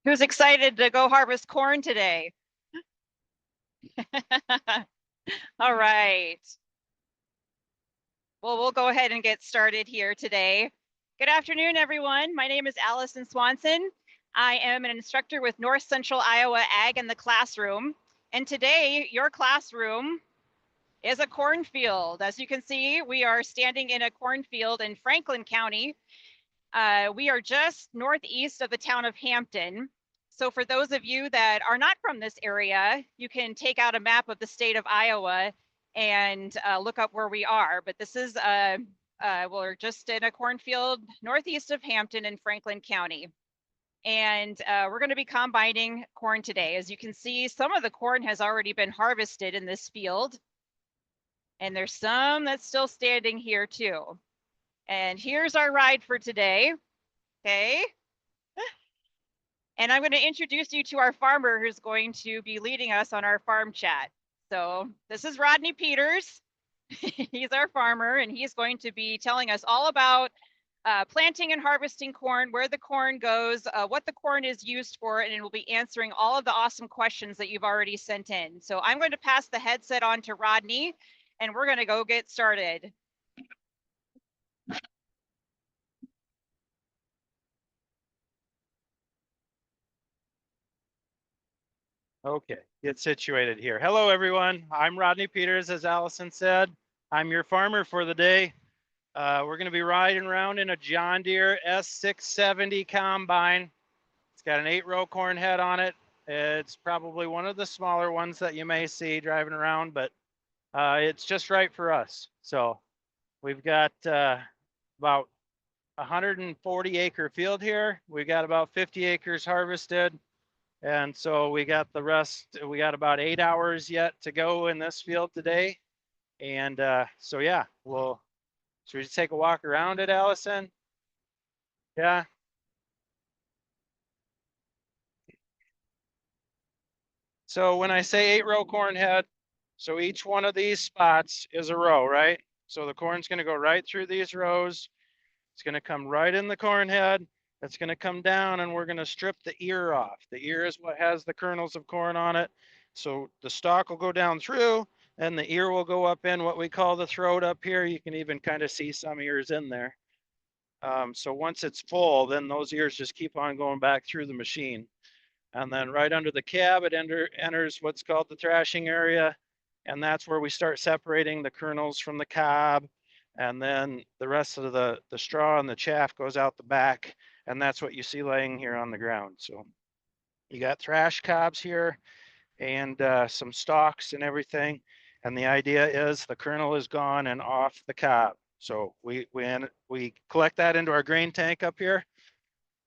Who's excited to go harvest corn today? All right. Well, we'll go ahead and get started here today. Good afternoon, everyone. My name is Allison Swanson. I am an instructor with North Central Iowa Ag in the Classroom. And today, your classroom is a cornfield. As you can see, we are standing in a cornfield in Franklin County. We are just northeast of the town of Hampton. So for those of you that are not from this area, you can take out a map of the state of Iowa and look up where we are. But this is, we're just in a cornfield northeast of Hampton in Franklin County. And we're going to be combining corn today. As you can see, some of the corn has already been harvested in this field. And there's some that's still standing here too. And here's our ride for today. Okay. And I'm going to introduce you to our farmer who's going to be leading us on our farm chat. So this is Rodney Peters. He's our farmer, and he's going to be telling us all about planting and harvesting corn, where the corn goes, what the corn is used for, and it will be answering all of the awesome questions that you've already sent in. So I'm going to pass the headset on to Rodney, and we're going to go get started. Okay, get situated here. Hello, everyone. I'm Rodney Peters, as Allison said. I'm your farmer for the day. We're going to be riding around in a John Deere S670 combine. It's got an 8-row corn head on it. It's probably one of the smaller ones that you may see driving around, but it's just right for us. So we've got about 140-acre field here. We've got about 50 acres harvested. And so we got the rest, we got about 8 hours yet to go in this field today. And so, yeah, should we just take a walk around it, Allison? Yeah. So when I say 8-row corn head, so each one of these spots is a row, right? So the corn's going to go right through these rows. It's going to come right in the corn head. It's going to come down, and we're going to strip the ear off. The ear is what has the kernels of corn on it. So the stalk will go down through, and the ear will go up in what we call the throat up here. You can even kind of see some ears in there. So once it's full, then those ears just keep on going back through the machine. And then right under the cab, it enters what's called the thrashing area. And that's where we start separating the kernels from the cob. And then the rest of the straw and the chaff goes out the back. And that's what you see laying here on the ground. So you got thrash cobs here and some stalks and everything. And the idea is the kernel is gone and off the cob. So we collect that into our grain tank up here.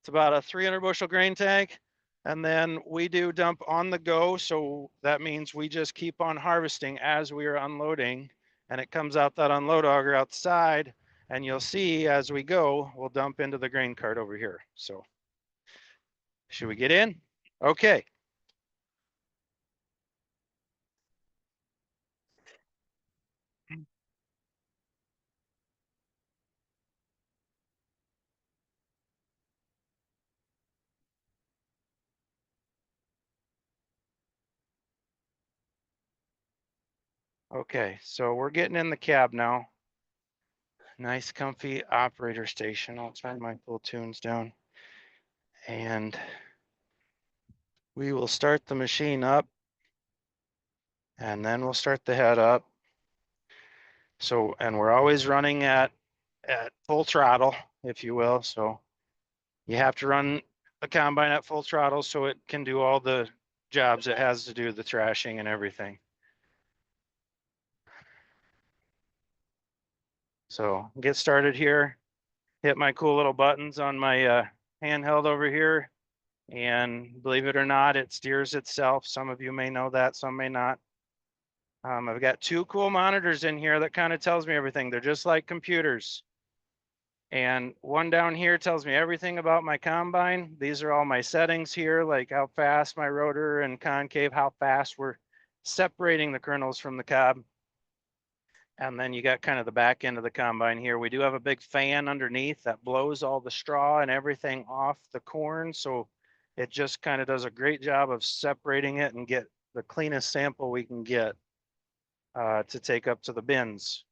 It's about a 300 bushel grain tank. And then we do dump on the go. So that means we just keep on harvesting as we are unloading, and it comes out that unload auger outside. And you'll see as we go, we'll dump into the grain cart over here. So should we get in? Okay. Okay, so we're getting in the cab now. Nice comfy operator station. I'll turn my full tunes down. And we will start the machine up, and then we'll start the head up. So, and we're always running at full throttle, if you will. So you have to run the combine at full throttle so it can do all the jobs it has to do, the thrashing and everything. So get started here, hit my cool little buttons on my handheld over here. And believe it or not, it steers itself. Some of you may know that, some may not. I've got 2 cool monitors in here that kind of tells me everything. They're just like computers. And one down here tells me everything about my combine. These are all my settings here, like how fast my rotor and concave, how fast we're separating the kernels from the cob. And then you got kind of the back end of the combine here. We do have a big fan underneath that blows all the straw and everything off the corn. So It just kind of does a great job of separating it and get the cleanest sample we can get to take up to the bins.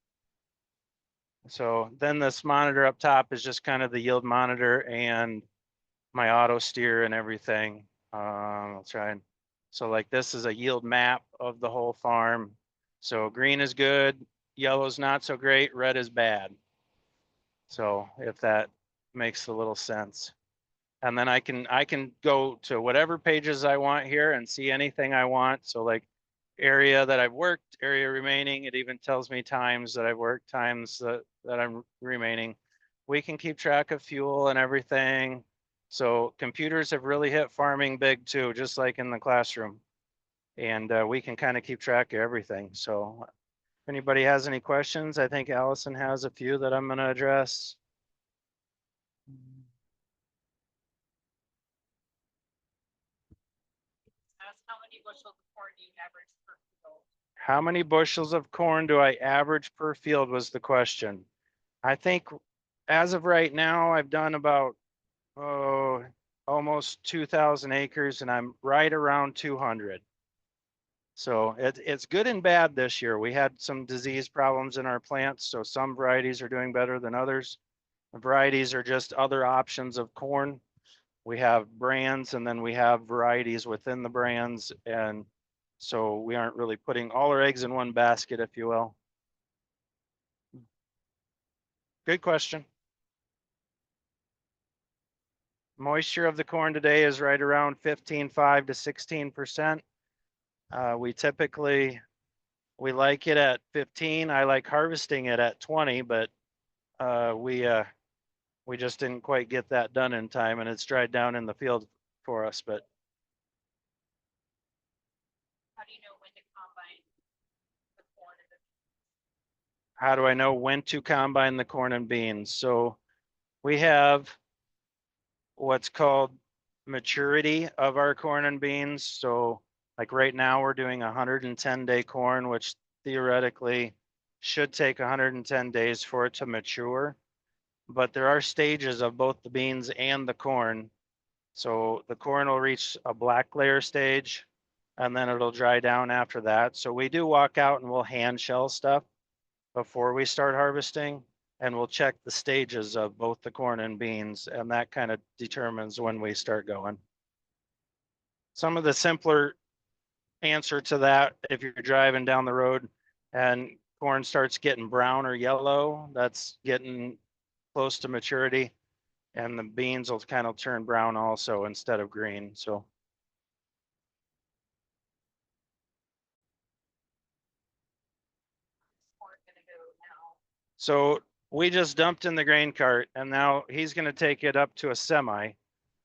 So then this monitor up top is just kind of the yield monitor and my auto steer and everything. I'll try and, so like this is a yield map of the whole farm. So green is good, yellow is not so great, red is bad. So if that makes a little sense. And then I can go to whatever pages I want here and see anything I want. So like area that I've worked, area remaining, it even tells me times that I've worked, times that I'm remaining. We can keep track of fuel and everything. So computers have really hit farming big too, just like in the classroom. And we can kind of keep track of everything. So if anybody has any questions, I think Allison has a few that I'm going to address. How many bushels of corn do you average per field? How many bushels of corn do I average per field was the question. I think as of right now, I've done about, almost 2,000 acres and I'm right around 200. So it's good and bad this year. We had some disease problems in our plants. So some varieties are doing better than others. Varieties are just other options of corn. We have brands and then we have varieties within the brands. And so we aren't really putting all our eggs in one basket, if you will. Good question. Moisture of the corn today is right around 15.5 to 16%. We typically, we like it at 15. I like harvesting it at 20, but we just didn't quite get that done in time and it's dried down in the field for us. But How do you know when to combine the corn and the how do I know when to combine the corn and beans? So we have what's called maturity of our corn and beans. So like right now we're doing 110-day corn, which theoretically should take 110 days for it to mature. But there are stages of both the beans and the corn. So the corn will reach a black layer stage and then it'll dry down after that. So we do walk out and we'll hand shell stuff before we start harvesting and we'll check the stages of both the corn and beans and that kind of determines when we start going. Some of the simpler answer to that, if you're driving down the road and corn starts getting brown or yellow, that's getting close to maturity and the beans will kind of turn brown also instead of green. So corn gonna go now? So we just dumped in the grain cart and now he's going to take it up to a semi.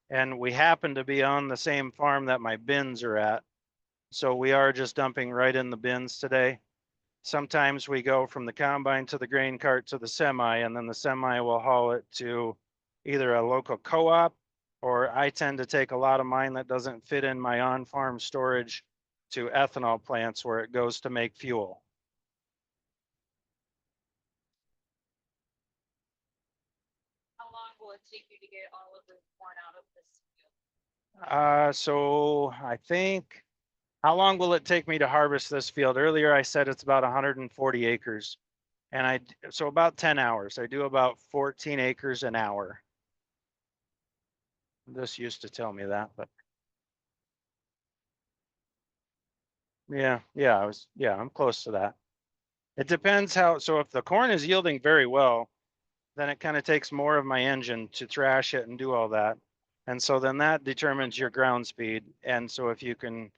And we happen to be on the same farm that my bins are at. So we are just dumping right in the bins today. Sometimes we go from the combine to the grain cart to the semi, and then the semi will haul it to either a local co-op, or I tend to take a lot of mine that doesn't fit in my on-farm storage to ethanol plants where it goes to make fuel. How long will it take you to get all of the corn out of this field? So I think, how long will it take me to harvest this field? Earlier I said it's about 140 acres. And so about 10 hours. I do about 14 acres an hour. This used to tell me that, but yeah, I'm close to that. It depends how, so if the corn is yielding very well, then it kind of takes more of my engine to thrash it and do all that. And so then that determines your ground speed. And so if you can,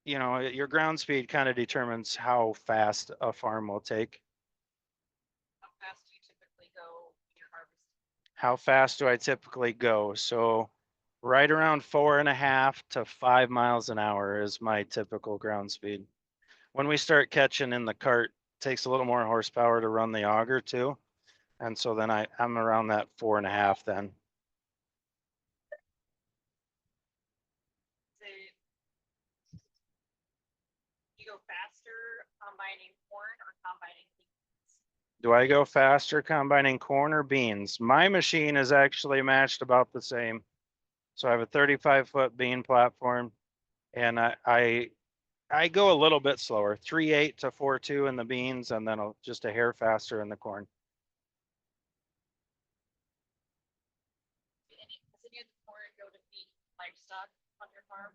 your ground speed kind of determines how fast a farm will take. How fast do you typically go when you're harvesting? How fast do I typically go? So right around 4.5 to 5 miles an hour is my typical ground speed. When we start catching in the cart, it takes a little more horsepower to run the auger too. And so then I'm around that 4.5 then. You go faster combining corn or combining beans? Do I go faster combining corn or beans? My machine is actually matched about the same. So I have a 35-foot bean platform, and I go a little bit slower, 3.8 to 4.2 in the beans, and then just a hair faster in the corn. Does any of the corn go to feed livestock on your farm?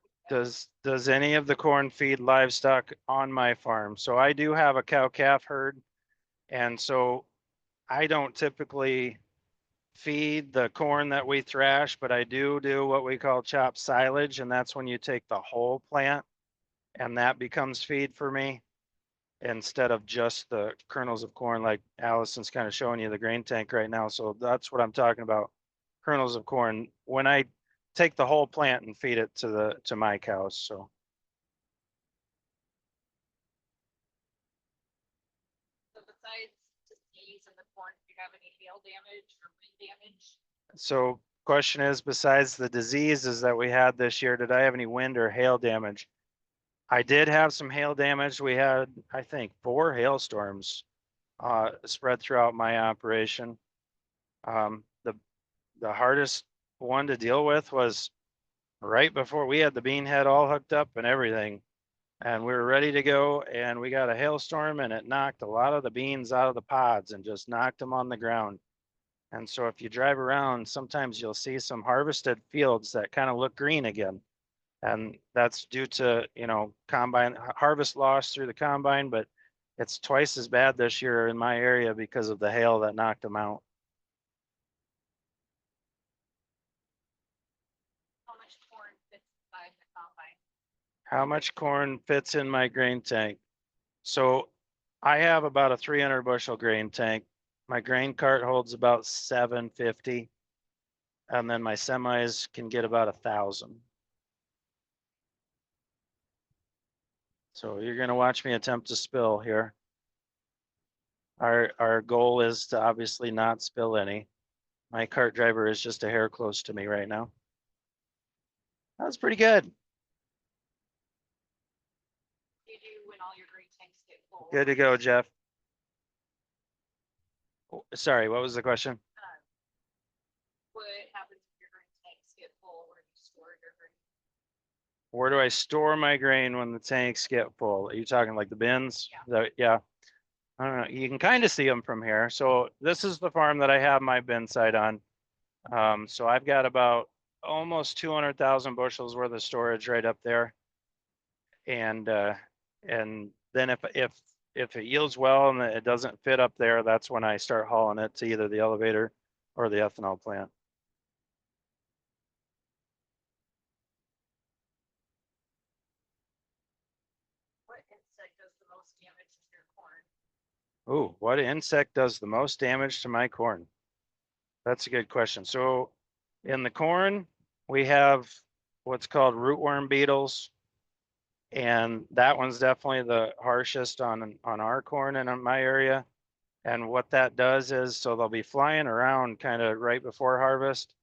Does any of the corn feed livestock on my farm? So I do have a cow calf herd, and so I don't typically feed the corn that we thrash, but I do what we call chop silage, and that's when you take the whole plant and that becomes feed for me instead of just the kernels of corn, like Allison's kind of showing you the grain tank right now. So that's what I'm talking about, kernels of corn. When I take the whole plant and feed it to my cows. So Besides disease in the corn, do you have any hail damage or wind damage? so question is, besides the diseases that we had this year, did I have any wind or hail damage? I did have some hail damage. We had, I think, 4 hailstorms spread throughout my operation. The hardest one to deal with was right before we had the bean head all hooked up and everything, and we were ready to go, and we got a hailstorm, and it knocked a lot of the beans out of the pods and just knocked them on the ground. And so if you drive around, sometimes you'll see some harvested fields that kind of look green again. And that's due to, combine harvest loss through the combine, but it's twice as bad this year in my area because of the hail that knocked them out. How much corn fits inside the combine? How much corn fits in my grain tank? So I have about a 300 bushel grain tank. My grain cart holds about 750. And then my semis can get about 1,000. So you're gonna watch me attempt to spill here. Our goal is to obviously not spill any. My cart driver is just a hair close to me right now. That was pretty good. You do when all your grain tanks get full. Good to go, Jeff. Sorry, what was the question? What happens if your grain tanks get full? Where do you store your grain? Where do I store my grain when the tanks get full? Are you talking like the bins? Yeah. I don't know. You can kind of see them from here. So this is the farm that I have my bin site on. So I've got about almost 200,000 bushels worth of storage right up there. And then if it yields well and it doesn't fit up there, that's when I start hauling it to either the elevator or the ethanol plant. What insect does the most damage to your corn? Ooh, what insect does the most damage to my corn? That's a good question. So in the corn, we have what's called rootworm beetles. And that one's definitely the harshest on our corn and in my area. And what that does is, so they'll be flying around kind of right before harvest,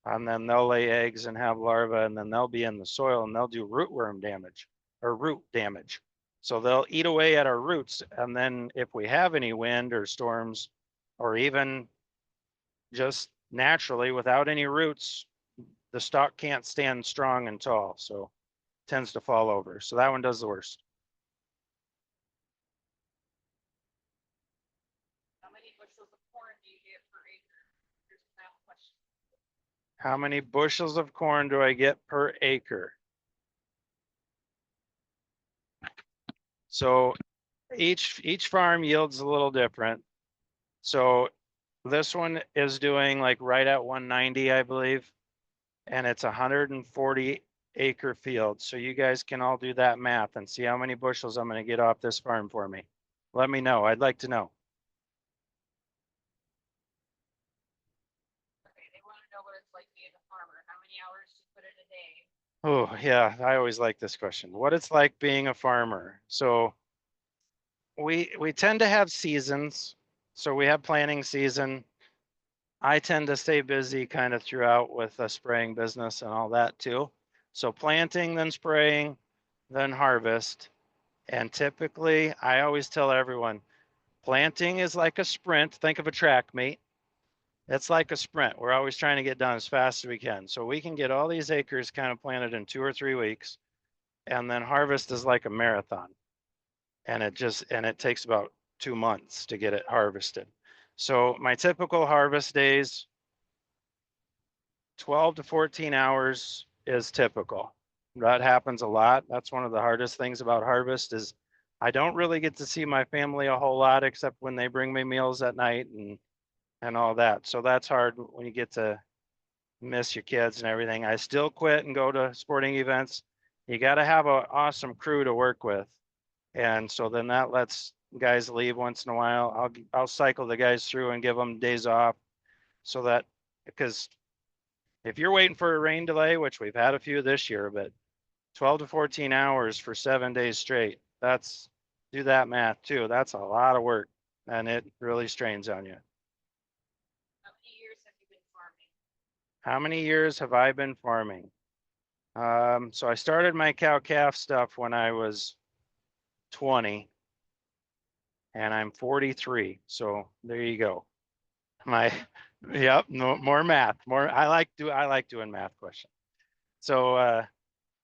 and then they'll lay eggs and have larvae, and then they'll be in the soil and they'll do rootworm damage or root damage. So they'll eat away at our roots. And then if we have any wind or storms, or even just naturally without any roots, the stalk can't stand strong and tall. So tends to fall over. So that one does the worst. How many bushels of corn do you get per acre? Here's a math question. How many bushels of corn do I get per acre? So each farm yields a little different. So this one is doing like right at 190, I believe, and it's 140 acre field. So you guys can all do that math and see how many bushels I'm going to get off this farm for me. Let me know. I'd like to know. Okay, they want to know what it's like being a farmer. How many hours do you put in a day? Oh, yeah, I always like this question. What it's like being a farmer. So we tend to have seasons. So we have planting season. I tend to stay busy kind of throughout with the spraying business and all that too. So planting, then spraying, then harvest. And typically, I always tell everyone, planting is like a sprint. Think of a track meet. It's like a sprint. We're always trying to get done as fast as we can. So we can get all these acres kind of planted in 2 or 3 weeks. And then harvest is like a marathon. And it takes about 2 months to get it harvested. So my typical harvest days, 12 to 14 hours is typical. That happens a lot. That's one of the hardest things about harvest is I don't really get to see my family a whole lot except when they bring me meals at night and all that. So that's hard when you get to miss your kids and everything. I still quit and go to sporting events. You got to have an awesome crew to work with. And so then that lets guys leave once in a while. I'll cycle the guys through and give them days off so that because if you're waiting for a rain delay, which we've had a few this year, but 12 to 14 hours for 7 days straight, that's do that math too. That's a lot of work and it really strains on you. How many years have you been farming? How many years have I been farming? So I started my cow-calf stuff when I was 20 and I'm 43. So there you go. My, yep, no more math, more. I like doing math questions. So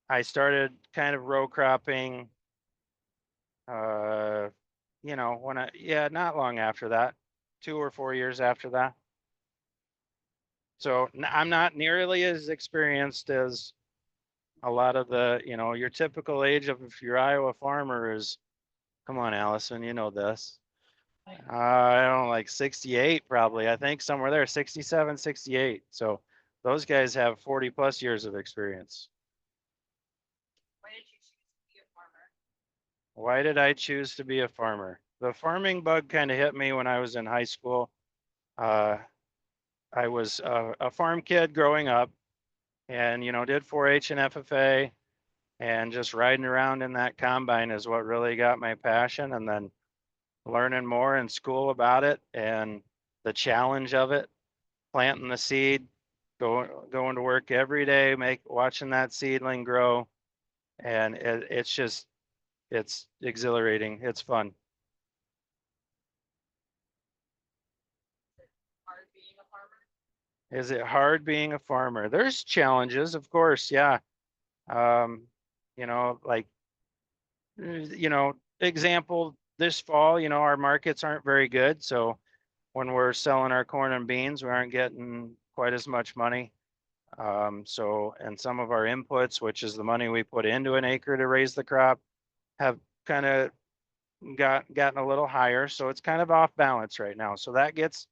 I started kind of row cropping, not long after that, 2 or 4 years after that. So I'm not nearly as experienced as a lot of your typical age of if your Iowa farmer is, come on, Allison, you know this. I don't know, like 68 probably, I think somewhere there, 67, 68. So those guys have 40 plus years of experience. Why did you choose to be a farmer? Why did I choose to be a farmer? The farming bug kind of hit me when I was in high school. I was a farm kid growing up and, did 4-H and FFA and just riding around in that combine is what really got my passion. And then learning more in school about it and the challenge of it, planting the seed, going to work every day, watching that seedling grow. And it's exhilarating. It's fun. Hard being a farmer? Is it hard being a farmer? There's challenges, of course. Yeah. Like, example this fall, our markets aren't very good. So when we're selling our corn and beans, we aren't getting quite as much money. And some of our inputs, which is the money we put into an acre to raise the crop, have kind of gotten a little higher. So it's kind of off balance right now. So that gets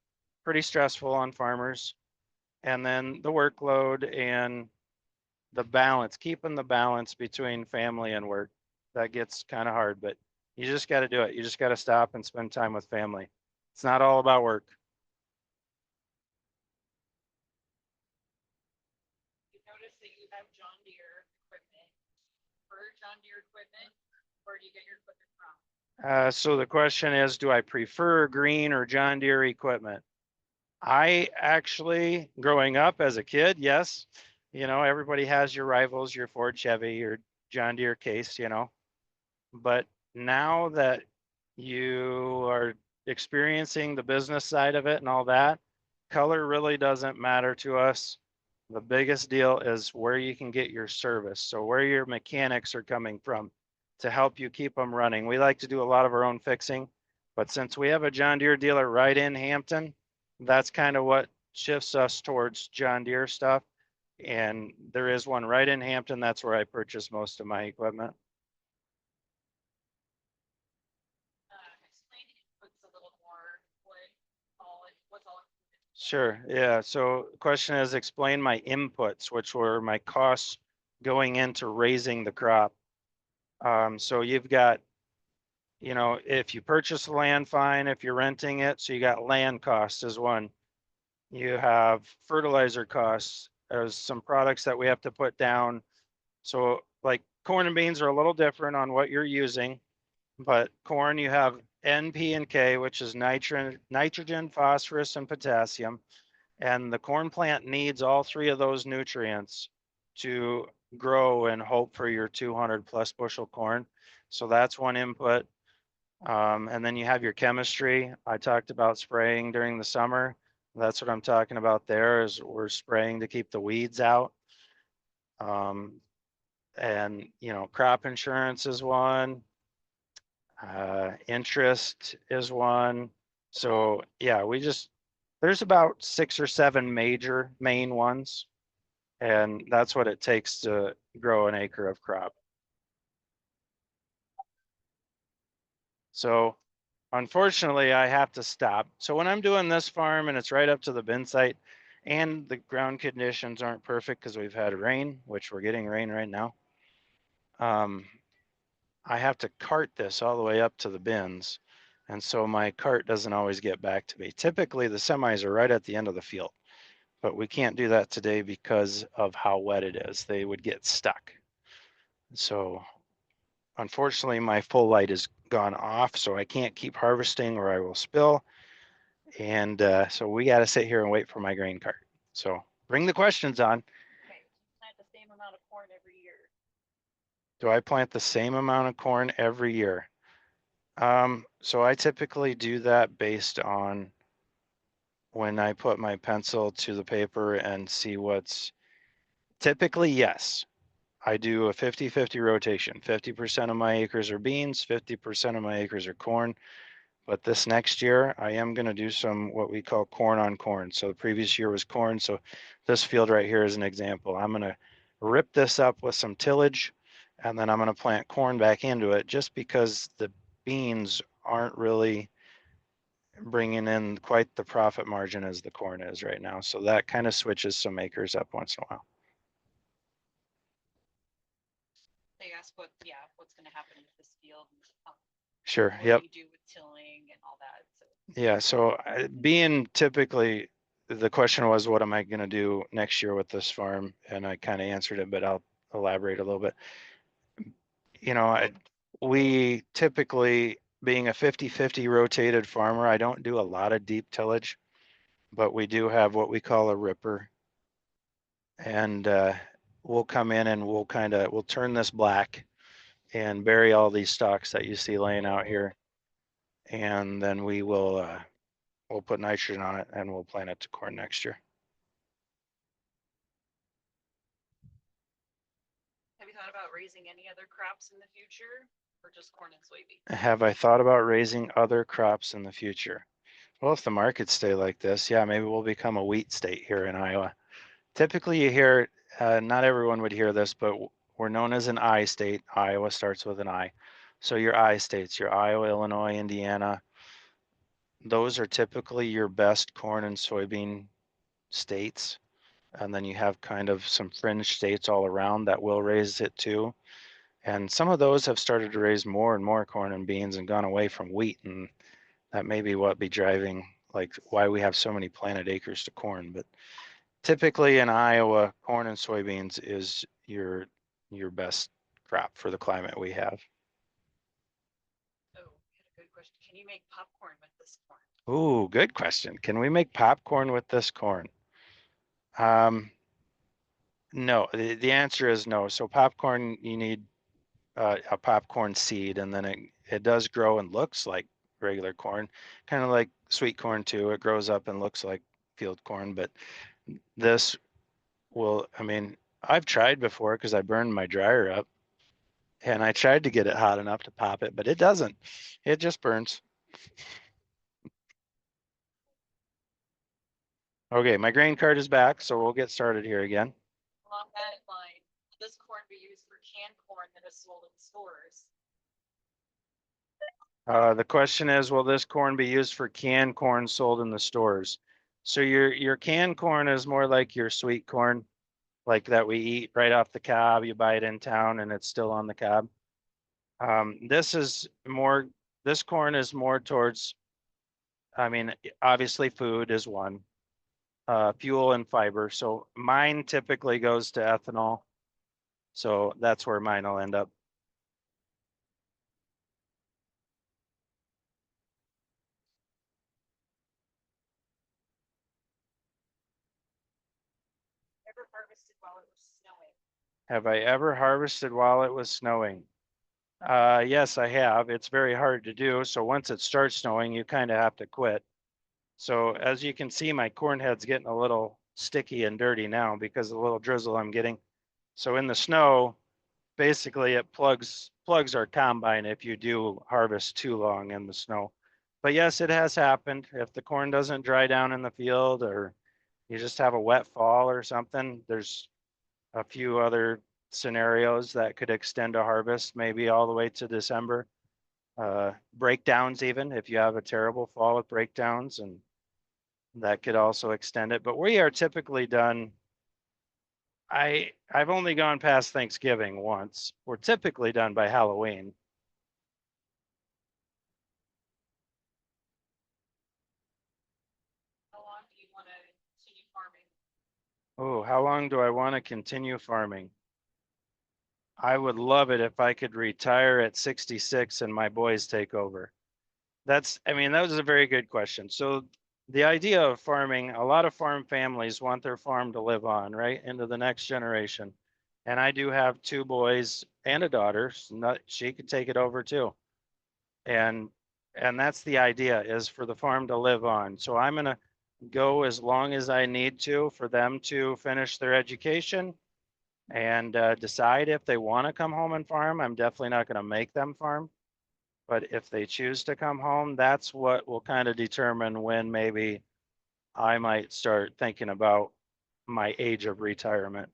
pretty stressful on farmers. And then the workload and the balance, keeping the balance between family and work, that gets kind of hard, but you just got to do it. You just got to stop and spend time with family. It's not all about work. You notice that you have John Deere equipment. For John Deere equipment, where do you get your equipment from? So the question is, do I prefer green or John Deere equipment? I actually, growing up as a kid, yes, everybody has your rivals, your Ford, Chevy, your John Deere Case, but now that you are experiencing the business side of it and all that, color really doesn't matter to us. The biggest deal is where you can get your service. So where your mechanics are coming from to help you keep them running. We like to do a lot of our own fixing, but since we have a John Deere dealer right in Hampton, that's kind of what shifts us towards John Deere stuff. And there is one right in Hampton. That's where I purchase most of my equipment. Explain inputs a little more. What's all included? Sure. Yeah. So the question is explain my inputs, which were my costs going into raising the crop. So you've got, if you purchase the land, fine. If you're renting it, so you got land costs is one. You have fertilizer costs. There's some products that we have to put down. So like corn and beans are a little different on what you're using, but corn, you have N, P, and K, which is nitrogen, phosphorus, and potassium. And the corn plant needs all 3 of those nutrients to grow and hope for your 200 plus bushel corn. So that's one input. And then you have your chemistry. I talked about spraying during the summer. That's what I'm talking about there is we're spraying to keep the weeds out. And crop insurance is one. Interest is one. So yeah, there's about 6 or 7 major main ones. And that's what it takes to grow an acre of crop. So unfortunately, I have to stop. So when I'm doing this farm and it's right up to the bin site and the ground conditions aren't perfect because we've had rain, which we're getting rain right now. I have to cart this all the way up to the bins. And so my cart doesn't always get back to me. Typically the semis are right at the end of the field, but we can't do that today because of how wet it is. They would get stuck. So unfortunately my full light is gone off, so I can't keep harvesting or I will spill. And so we got to sit here and wait for my grain cart. So bring the questions on. Okay, plant the same amount of corn every year. Do I plant the same amount of corn every year? So I typically do that based on when I put my pencil to the paper and see what's typically, yes, I do a 50-50 rotation. 50% of my acres are beans, 50% of my acres are corn. But this next year, I am going to do some what we call corn on corn. So the previous year was corn. So this field right here is an example. I'm going to rip this up with some tillage, and then I'm going to plant corn back into it just because the beans aren't really bringing in quite the profit margin as the corn is right now. So that kind of switches some acres up once in a while. They ask what's going to happen with this field. Sure. What Yep. do you do with tilling and all that? So. Yeah. So being typically, the question was, what am I going to do next year with this farm? And I kind of answered it, but I'll elaborate a little bit. We typically, being a 50-50 rotated farmer, I don't do a lot of deep tillage, but we do have what we call a ripper. And we'll come in and we'll turn this black and bury all these stalks that you see laying out here. And then we'll put nitrogen on it and we'll plant it to corn next year. Have you thought about raising any other crops in the future or just corn and soybeans? Have I thought about raising other crops in the future? Well, if the markets stay like this, yeah, maybe we'll become a wheat state here in Iowa. Typically you hear, not everyone would hear this, but we're known as an I state. Iowa starts with an I. So your I states, your Iowa, Illinois, Indiana, those are typically your best corn and soybean states. And then you have kind of some fringe states all around that will raise it too. And some of those have started to raise more and more corn and beans and gone away from wheat. And that may be what be driving, like why we have so many planted acres to corn. But typically in Iowa, corn and soybeans is your best crop for the climate we have. Oh, we had a good question. Can you make popcorn with this corn? Ooh, good question. Can we make popcorn with this corn? No, the answer is no. So popcorn, you need a popcorn seed, and then it does grow and looks like regular corn, kind of like sweet corn too. It grows up and looks like field corn, but this I mean, I've tried before because I burned my dryer up and I tried to get it hot enough to pop it, but it doesn't. It just burns. Okay, my grain cart is back, so we'll get started here again. Along that line, will this corn be used for canned corn that is sold in stores? The question is, will this corn be used for canned corn sold in the stores? So your canned corn is more like your sweet corn, like that we eat right off the cob. You buy it in town and it's still on the cob. This corn is more towards, I mean, obviously food is one, fuel and fiber. So mine typically goes to ethanol. So that's where mine will end up. Ever harvested while it was snowing? Have I ever harvested while it was snowing? Yes, I have. It's very hard to do. So once it starts snowing, you kind of have to quit. So as you can see, my corn head's getting a little sticky and dirty now because of the little drizzle I'm getting. So in the snow, basically it plugs our combine if you do harvest too long in the snow. But yes, it has happened. If the corn doesn't dry down in the field or you just have a wet fall or something, there's a few other scenarios that could extend a harvest, maybe all the way to December. Breakdowns even, if you have a terrible fall with breakdowns, and that could also extend it. But we are typically done. I've only gone past Thanksgiving once. We're typically done by Halloween. How long do you want to continue farming? Oh, how long do I want to continue farming? I would love it if I could retire at 66 and my boys take over. I mean, that was a very good question. So the idea of farming, a lot of farm families want their farm to live on, right, into the next generation. And I do have two boys and a daughter. She could take it over too. And that's the idea, is for the farm to live on. So I'm gonna go as long as I need to for them to finish their education and decide if they want to come home and farm. I'm definitely not going to make them farm. But if they choose to come home, that's what will kind of determine when maybe I might start thinking about my age of retirement.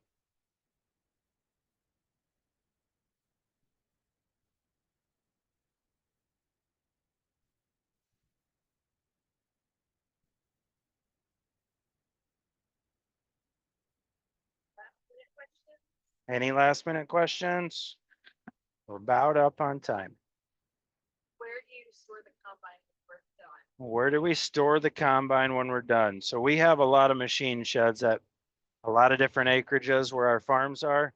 Any last minute questions? We're about up on time. Where do you store the combine when we're done? Where do we store the combine when we're done? So we have a lot of machine sheds at a lot of different acreages where our farms are.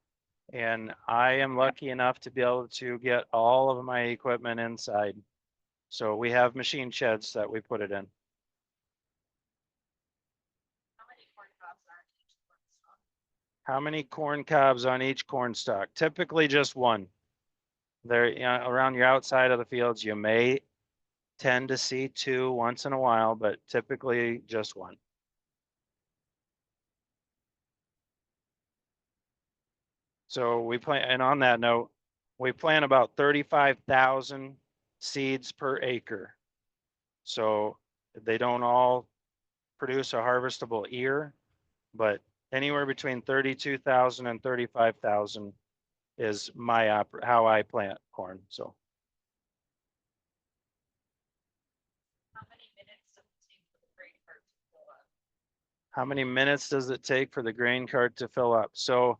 And I am lucky enough to be able to get all of my equipment inside. So we have machine sheds that we put it in. How many corn cobs are in each corn stalk? How many corn cobs on each corn stalk? Typically just one. There, around your outside of the fields, you may tend to see two once in a while, but typically just one. So we plant, and on that note, we plant about 35,000 seeds per acre. So they don't all produce a harvestable ear, but anywhere between 32,000 and 35,000 is how I plant corn. So How many minutes does it take for the grain cart to fill up? how many minutes does it take for the grain cart to fill up? So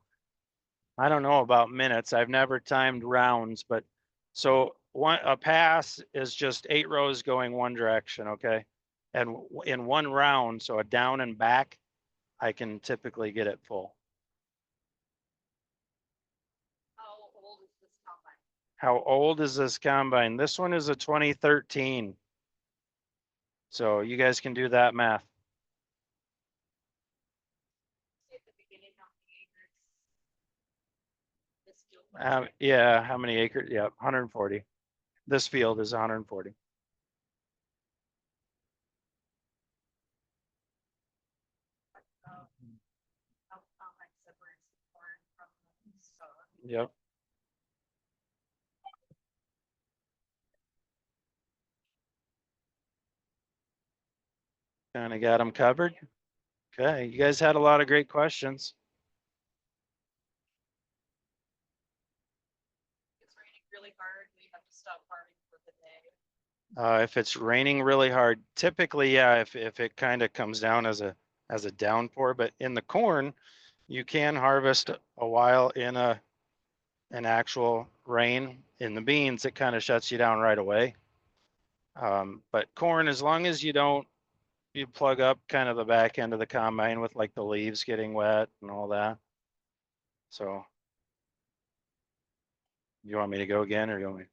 I don't know about minutes. I've never timed rounds, but so a pass is just 8 rows going one direction, okay? And in one round, so a down and back, I can typically get it full. How old is this combine? How old is this combine? This one is a 2013. So you guys can do that math. See at the beginning how many acres this field? Yeah, how many acres? Yeah, 140. This field is 140. How the combine separates the corn from the stalk? Yep. Kind of got them covered. Okay, you guys had a lot of great questions. It's raining really hard. We have to stop farming for the day. If it's raining really hard, typically, yeah, if it kind of comes down as a downpour, but in the corn, you can harvest a while in an actual rain. In the beans, it kind of shuts you down right away. But corn, as long as you plug up kind of the back end of the combine with like the leaves getting wet and all that. So you want me to go again or you want me?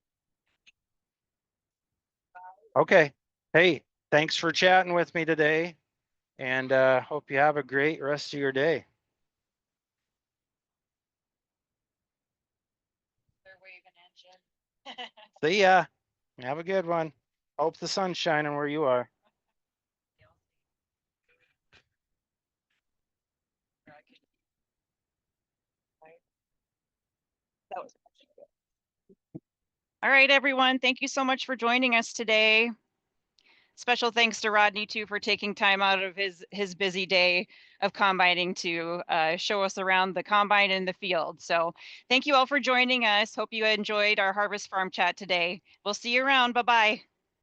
Okay. Hey, thanks for chatting with me today and hope you have a great rest of your day. They're waving engine. See ya. Have a good one. Hope the sun's shining where you are. All right, everyone. Thank you so much for joining us today. Special thanks to Rodney too for taking time out of his busy day of combining to show us around the combine and the field. So thank you all for joining us. Hope you enjoyed our Harvest Farm Chat today. We'll see you around. Bye-bye.